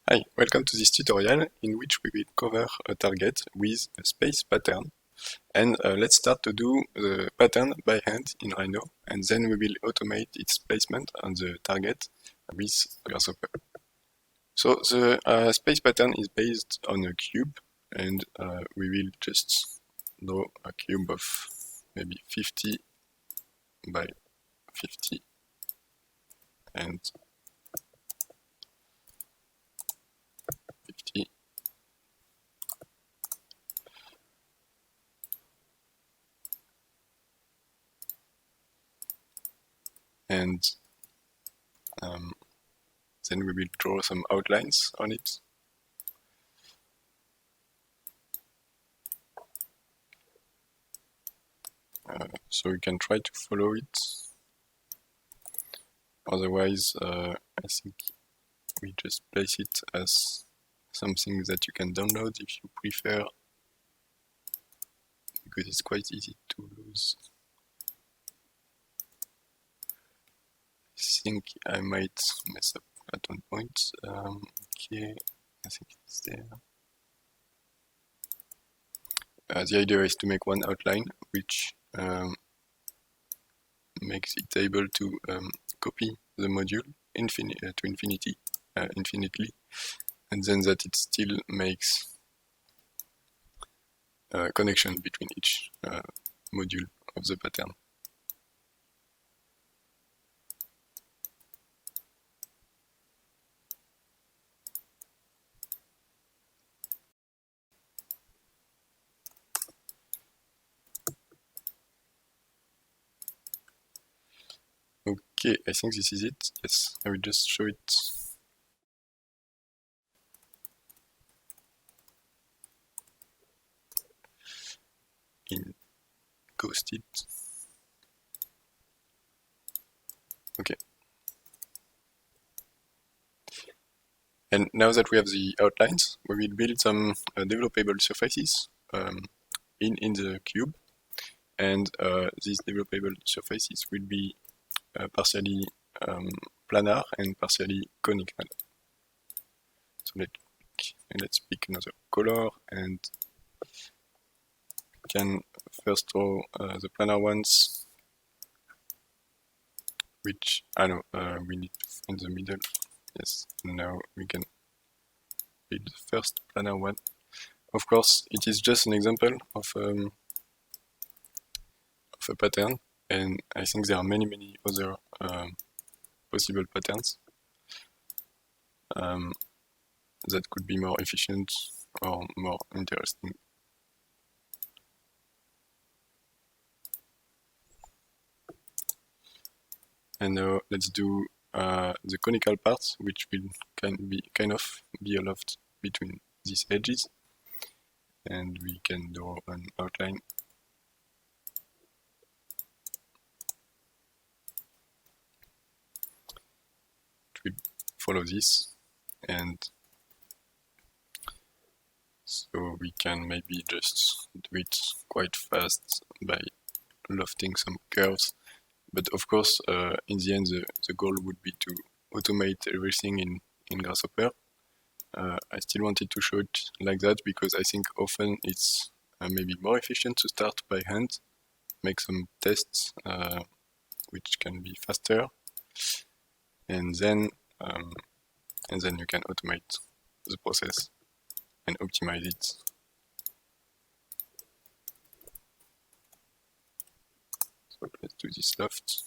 Hi, welcome to this tutorial in which we will cover a target with a space pattern. And let's start to do the pattern by hand in Rhino, and then we will automate its placement on the target with Grasshopper. So the space pattern is based on a cube, and we will just draw a cube of maybe 50 by 50 and 50. And then we will draw some outlines on it. So we can try to follow it. Otherwise, I think we just place it as something that you can download if you prefer, because it's quite easy to lose. I think I might mess up at one point. Okay, I think it's there. The idea is to make one outline which makes it able to copy the module to infinitely, and then that it still makes a connection between each module of the pattern. Okay, I think this is it. Yes, I will just show it. In ghosted. Okay. And now that we have the outlines, we will build some developable surfaces in the cube. And these developable surfaces will be partially planar and partially conical. So let's pick another color, and can first draw the planar ones, which I know we need to find the middle. Yes, now we can build the first planar one. Of course, it is just an example of a pattern, and I think there are many other possible patterns that could be more efficient or more interesting. And now let's do the conical parts, which will kind of be a loft between these edges, and we can draw an outline. It will follow this, and so we can maybe just do it quite fast by lofting some curves. But of course, in the end, the goal would be to automate everything in Grasshopper. I still wanted to show it like that because I think often it's maybe more efficient to start by hand, make some tests which can be faster, and then you can automate the process and optimize it. So let's do this loft.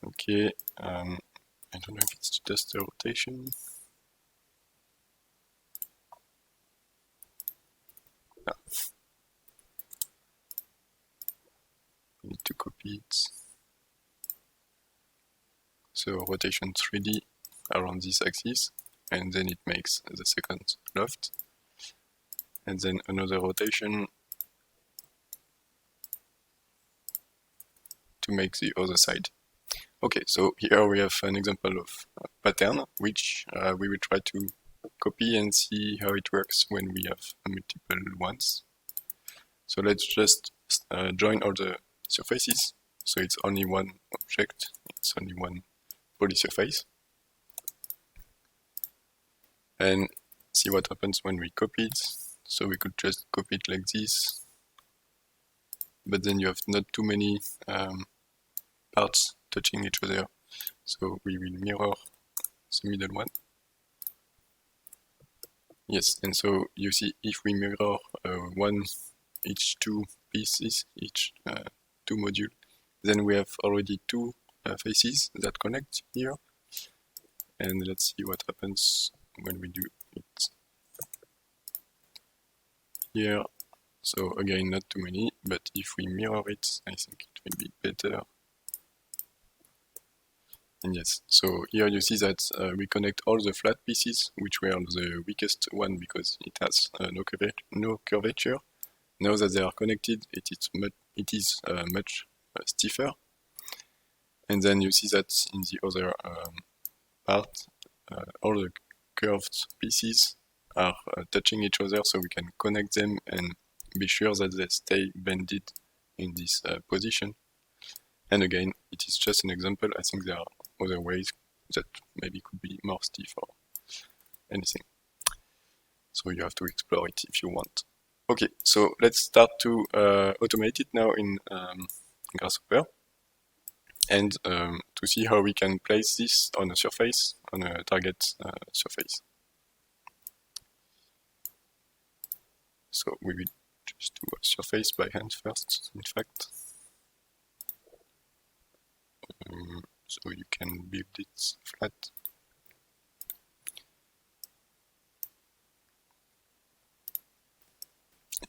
Okay, I don't know if it's just a rotation. Ah. I need to copy it. So rotation 3D around this axis, and then it makes the second loft, and then another rotation to make the other side. Okay, so here we have an example of a pattern which we will try to copy and see how it works when we have multiple ones. So let's just join all the surfaces. So it's only one object, it's only one polysurface. And see what happens when we copy it. So we could just copy it like this, but then you have not too many parts touching each other. So we will mirror the middle one. Yes, and so you see if we mirror each two pieces, each two module, then we have already two faces that connect here. And let's see what happens when we do it here. So again, not too many, but if we mirror it, I think it will be better. And yes, so here you see that we connect all the flat pieces, which were the weakest one because it has no curvature. Now that they are connected, it is much stiffer. And then you see that in the other part, all the curved pieces are touching each other, so we can connect them and be sure that they stay bended in this position. And again, it is just an example. I think there are other ways that maybe could be more stiff or anything. So you have to explore it if you want. Okay, so let's start to automate it now in Grasshopper and to see how we can place this on a surface, on a target surface. So we will just do a surface by hand first, in fact. So you can build it flat.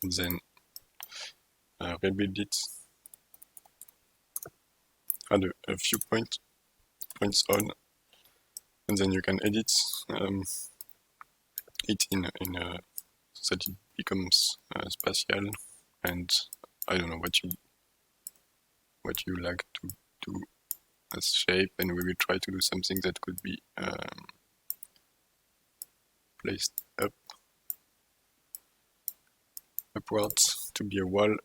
And then rebuild it, add a few points on, and then you can edit it in so that it becomes spatial, and I don't know what you like to do as shape, and we will try to do something that could be placed upwards to be a wall.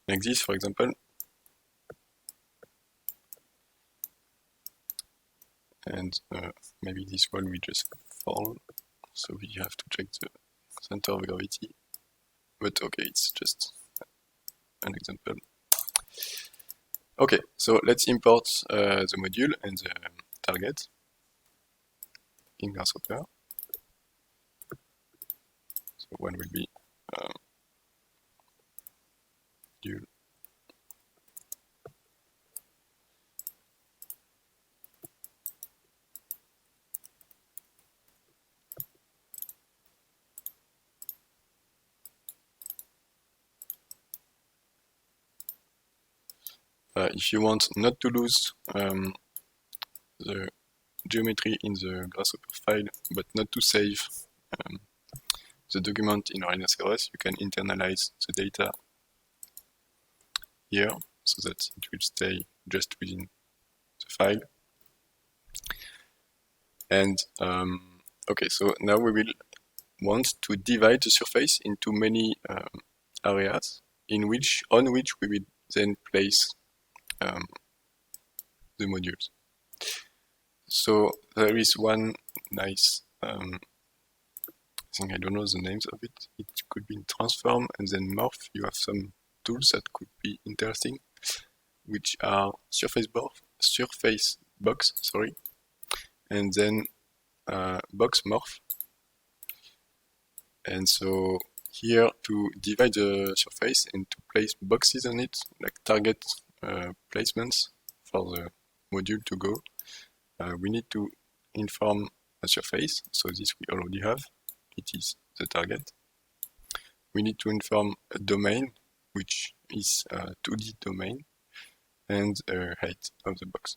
Like this, for example. And maybe this one will just fall, so we have to check the center of gravity. But okay, it's just an example. Okay, so let's import the module and the target in Grasshopper. So one will be module. If you want not to lose the geometry in the Grasshopper file, but not to save the document in Rhinoceros, you can internalize the data here so that it will stay just within the file. And okay, so now we will want to divide the surface into many areas on which we will then place the modules. So there is one nice I think I don't know the names of it. It could be in transform and then morph. You have some tools that could be interesting, which are surface box, sorry, and then box morph. And so here to divide the surface and to place boxes on it, like target placements for the module to go, we need to inform a surface. So this we already have. It is the target. We need to inform a domain, which is a 2D domain, and a height of the box.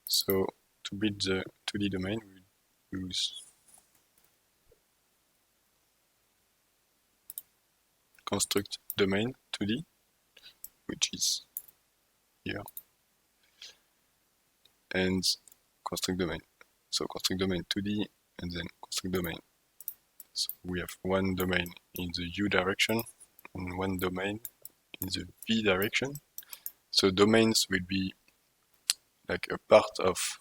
So to build the 2D domain, we use construct domain 2D, which is here, and construct domain. So construct domain 2D and then construct domain. So we have one domain in the U direction and one domain in the V direction. So domains will be like a part of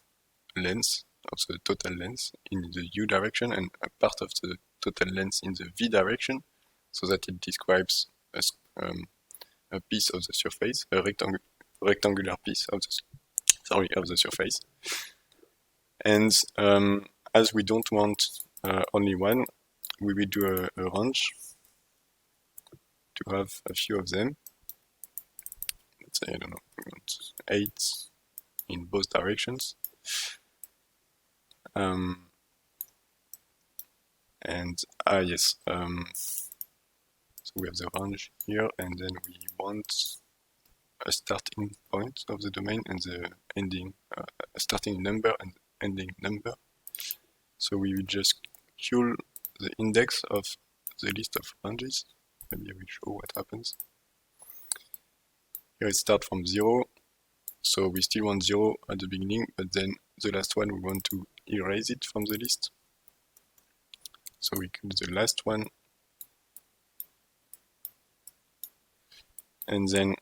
length of the total length in the U direction and a part of the total length in the V direction, so that it describes a piece of the surface, a rectangular piece of the surface. And as we don't want only one, we will do a range to have a few of them. Let's say, I don't know, we want 8 in both directions. Yes, so we have the range here, and then we want a starting point of the domain and the ending, a starting number and ending number. So we will just call the index of the list of ranges. Maybe I will show what happens. Here it starts from 0, so we still want 0 at the beginning, but then the last one we want to erase it from the list. So we call the last one, and then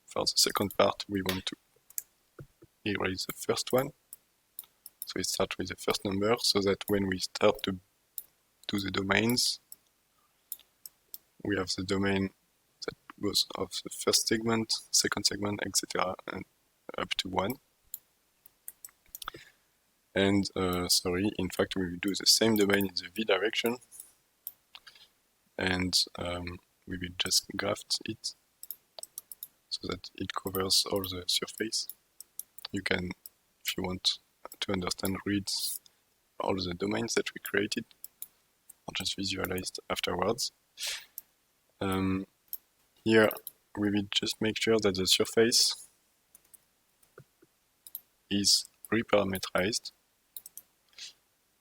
for the second part we want to erase the first one. So we start with the first number, so that when we start to do the domains, we have the domain that goes of the first segment, second segment, etc., and up to 1. And sorry, in fact we will do the same domain in the V direction, and we will just graft it so that it covers all the surface. You can, if you want to understand, read all the domains that we created, or just visualized afterwards. Here we will just make sure that the surface is reparameterized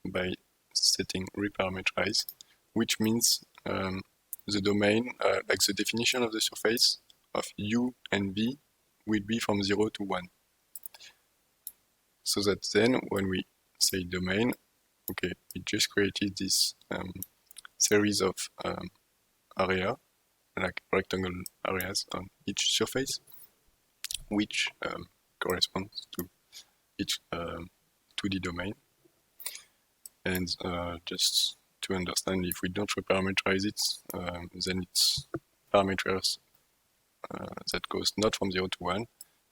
by setting reparameterize, which means the domain, like the definition of the surface of U and V will be from 0 to 1. So that then when we say domain, okay, we just created this series of area, like rectangle areas on each surface, which corresponds to each 2D domain. And just to understand, if we don't reparameterize it, then it's parameters that goes not from 0 to 1,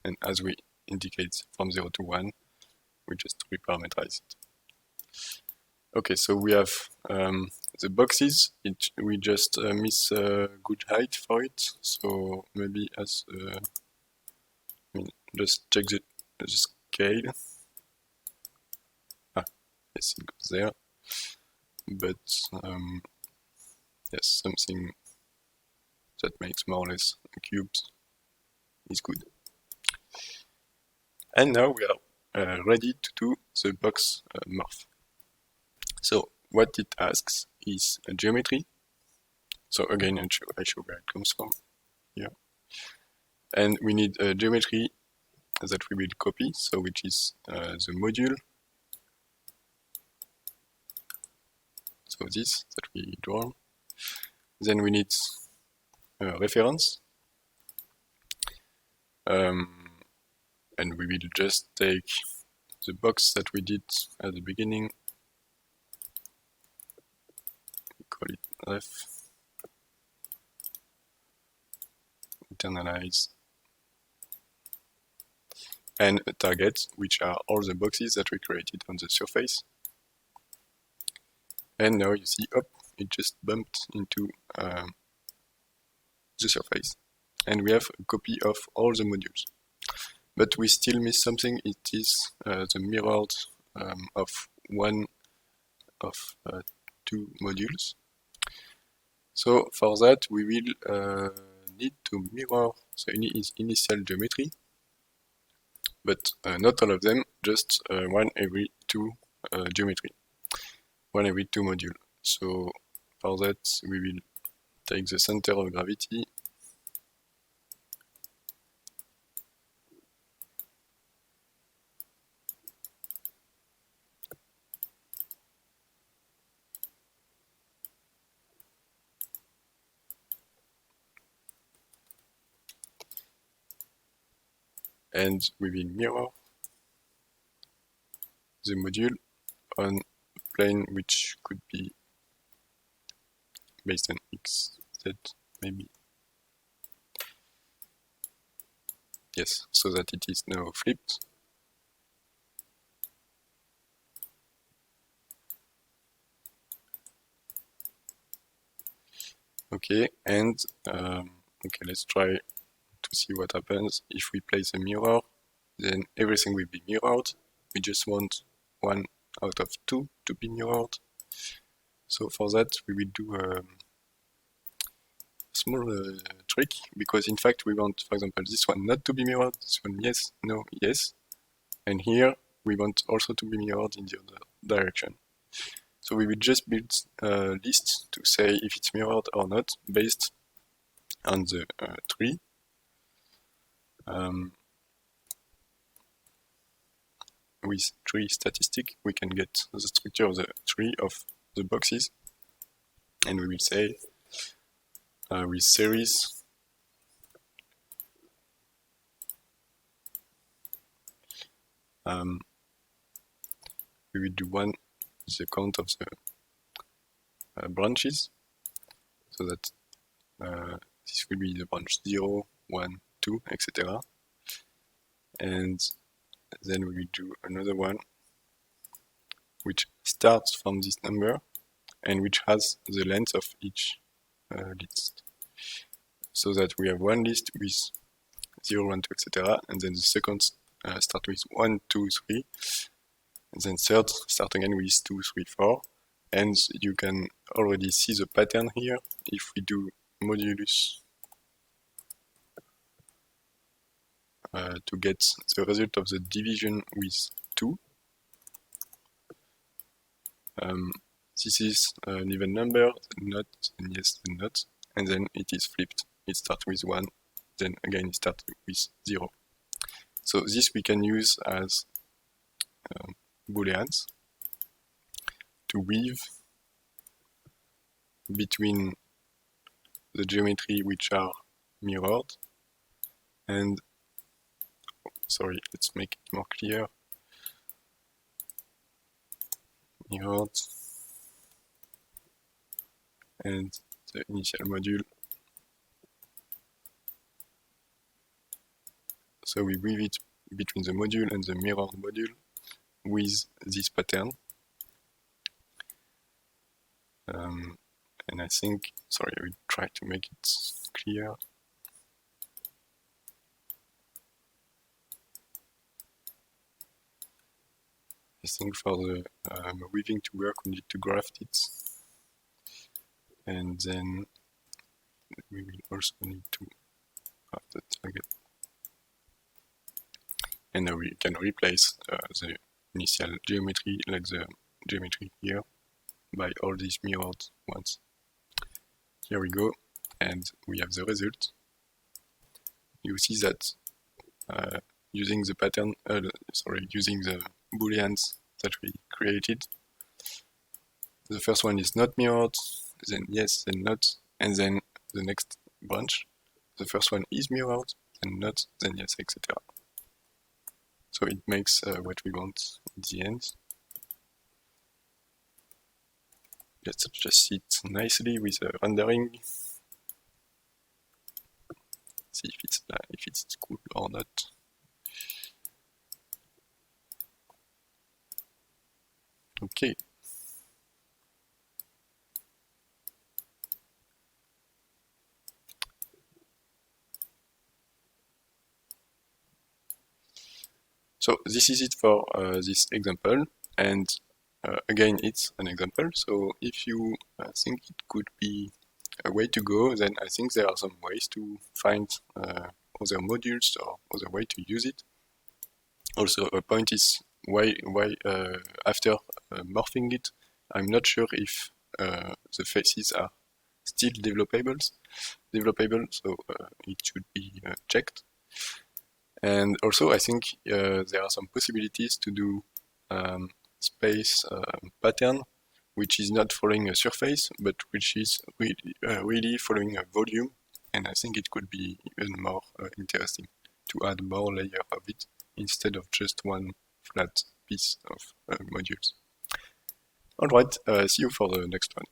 and as we indicate from 0 to 1, we just reparameterize it. Okay, so we have the boxes. We just miss a good height for it. So maybe as just check the scale. Yes, it goes there. But yes, something that makes more or less cubes is good. And now we are ready to do the box morph. So what it asks is a geometry. So again, I show where it comes from here. And we need a geometry that we will copy, so which is the module. So this that we draw. Then we need a reference. And we will just take the box that we did at the beginning. We call it ref. Internalize. And a target, which are all the boxes that we created on the surface. And now you see, it just bumped into the surface. And we have a copy of all the modules. But we still miss something. It is the mirrored of one of 2 modules. So for that, we will need to mirror the initial geometry, but not all of them, just one every 2 geometry, one every 2 modules. So for that, we will take the center of gravity and we will mirror the module on plane which could be based on x, z, maybe. Yes, so that it is now flipped. Okay, and okay, let's try to see what happens if we place a mirror. Then everything will be mirrored. We just want one out of two to be mirrored. So for that, we will do a small trick, because in fact we want, for example, this one not to be mirrored, this one yes, no, yes, and here we want also to be mirrored in the other direction. So we will just build a list to say if it's mirrored or not based on the tree. With tree statistic, we can get the structure of the tree of the boxes, and we will say with series we will do one the count of the branches, so that this will be the branch 0, 1, 2, etc. And then we will do another one which starts from this number and which has the length of each list. So that we have one list with 0, 1, 2, etc. And then the second start with 1, 2, 3. And then third start again with 2, 3, 4. And you can already see the pattern here. If we do modulus to get the result of the division with 2. This is an even number, not, and yes, and not, and then it is flipped. It starts with 1, then again it starts with 0. So this we can use as booleans to weave between the geometry which are mirrored and, sorry, let's make it more clear, mirrored and the initial module. So we weave it between the module and the mirrored module with this pattern. And I think, sorry, I will try to make it clear. I think for the weaving to work, we need to graft it. And then we will also need to graft the target. And now we can replace the initial geometry, like the geometry here, by all these mirrored ones. Here we go, and we have the result. You see that using the pattern, using the booleans that we created, the first one is not mirrored, then yes, then not, and then the next branch, the first one is mirrored, then not, then yes, etc. So it makes what we want in the end. Let's just see it nicely with a rendering. See if it's cool or not. Okay. So this is it for this example, and again it's an example. So if you think it could be a way to go, then I think there are some ways to find other modules or other way to use it. Also, a point is why after morphing it, I'm not sure if the faces are still developable, so it should be checked. And also, I think there are some possibilities to do space pattern, which is not following a surface, but which is really following a volume. And I think it could be even more interesting to add more layer of it instead of just one flat piece of modules. Alright, see you for the next one.